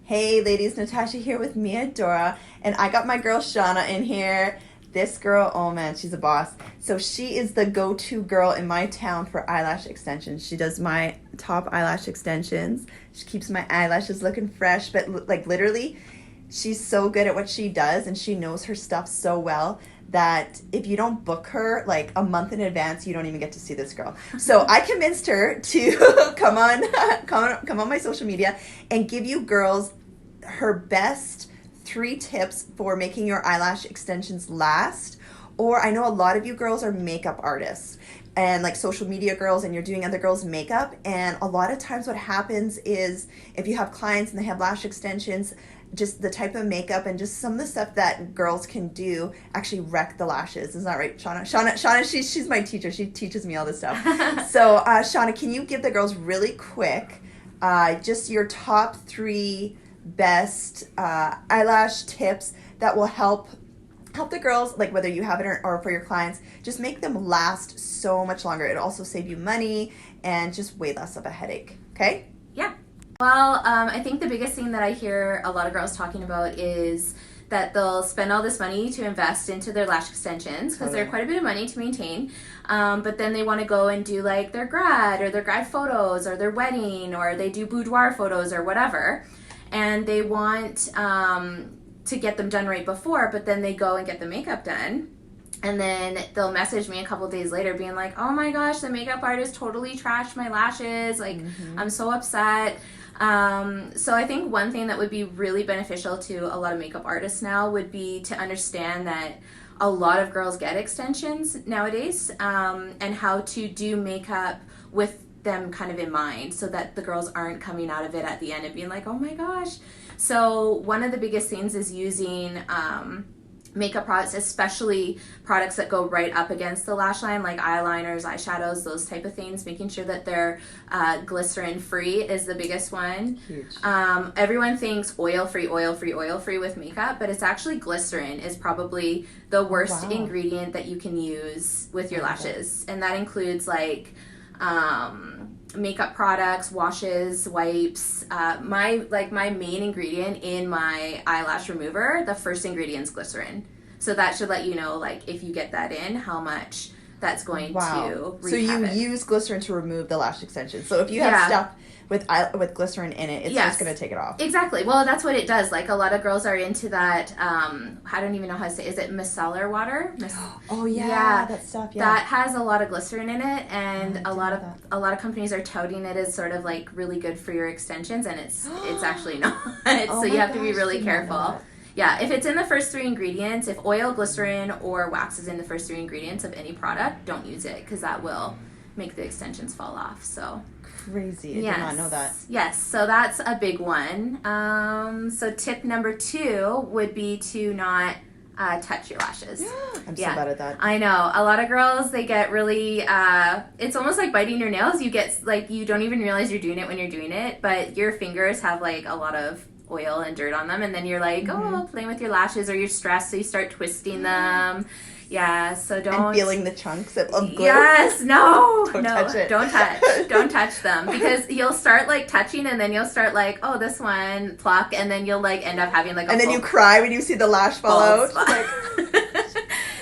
Hey ladies, Natasha here with Mia Dora, and I got my girl Shauna in here. This girl, oh man, she's a boss. So she is the go-to girl in my town for eyelash extensions. She does my top eyelash extensions. She keeps my eyelashes looking fresh, but like literally, she's so good at what she does and she knows her stuff so well that if you don't book her like a month in advance, you don't even get to see this girl. So I convinced her to come on my social media and give you girls her best 3 tips for making your eyelash extensions last. Or I know a lot of you girls are makeup artists and like social media girls, and you're doing other girls' makeup, and a lot of times what happens is if you have clients and they have lash extensions, just the type of makeup and just some of the stuff that girls can do actually wreck the lashes. Isn't that right, Shauna? Shauna, she's my teacher. She teaches me all this stuff. So, Shauna, can you give the girls really quick just your top 3 best eyelash tips that will help the girls, like whether you have it or for your clients, just make them last so much longer. It'll also save you money and just way less of a headache. Okay? Yeah. Well, I think the biggest thing that I hear a lot of girls talking about is that they'll spend all this money to invest into their lash extensions because they're quite a bit of money to maintain, but then they want to go and do like their grad photos or their wedding, or they do boudoir photos or whatever, and they want to get them done right before, but then they go and get the makeup done. And then they'll message me a couple days later being like, oh my gosh, the makeup artist totally trashed my lashes. Like, I'm so upset. So I think one thing that would be really beneficial to a lot of makeup artists now would be to understand that a lot of girls get extensions nowadays, and how to do makeup with them kind of in mind so that the girls aren't coming out of it at the end and being like, oh my gosh. So one of the biggest things is using makeup products, especially products that go right up against the lash line, like eyeliners, eyeshadows, those type of things, making sure that they're glycerin free is the biggest one. Huge. Everyone thinks oil free with makeup, but it's actually glycerin is probably the worst ingredient that you can use with your lashes. And that includes like makeup products, washes, wipes. My main ingredient in my eyelash remover, the first ingredient is glycerin. So that should let you know, like, if you get that in, how much that's going to wreak So you havoc. use glycerin to remove the lash extensions. So if you have stuff with glycerin in it, it's just going to take it off. Exactly. Well, that's what it does. Like, a lot of girls are into that, I don't even know how to say, is it micellar water? Oh yeah, that stuff, That has a lot of glycerin in it, and a lot of companies are touting it as sort of like really good for your extensions, and it's actually not. So you have to be really careful. Yeah, if it's in the first 3 ingredients, if oil, glycerin, or wax is in the first 3 ingredients of any product, don't use it because that will make the extensions fall off. So crazy. I did not know that. Yes, so that's a big one. So tip number 2 would be to not touch your lashes. I'm so bad at that. I know. A lot of girls, they get really, it's almost like biting your nails. You get, like, you don't even realize you're doing it when you're doing it, but your fingers have, like, a lot of oil and dirt on them, and then you're like, playing with your lashes, or you're stressed, so you start twisting them. Yeah, so don't. And feeling the chunks of glitter. Yes, no, Don't touch it. Don't touch them, because you'll start like touching, and then you'll start like, oh, this one, pluck, and then you'll like end up having like a. And then you cry when you see the lash fall out. Like...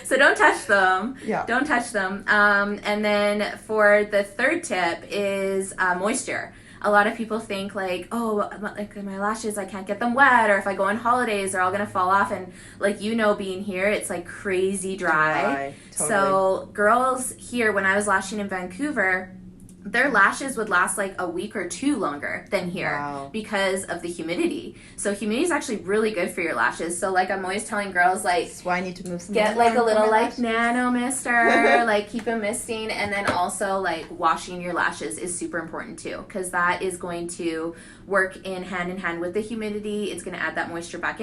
So don't touch them. Yeah. Don't touch them. And then for the 3rd tip is moisture. A lot of people think like, oh, like my lashes, I can't get them wet, or if I go on holidays, they're all gonna fall off. And like, you know, being here, it's like crazy dry. Totally. So girls here, when I was lashing in Vancouver, their lashes would last like a week or 2 longer than here because of the humidity. So humidity is actually really good for your lashes. So like, I'm always telling girls, like, that's why I need to move some. Get like a little like nano mister, like keep them misting, and then also like washing your lashes is super important too, because that is going to work in hand with the humidity. It's going to add that moisture back in.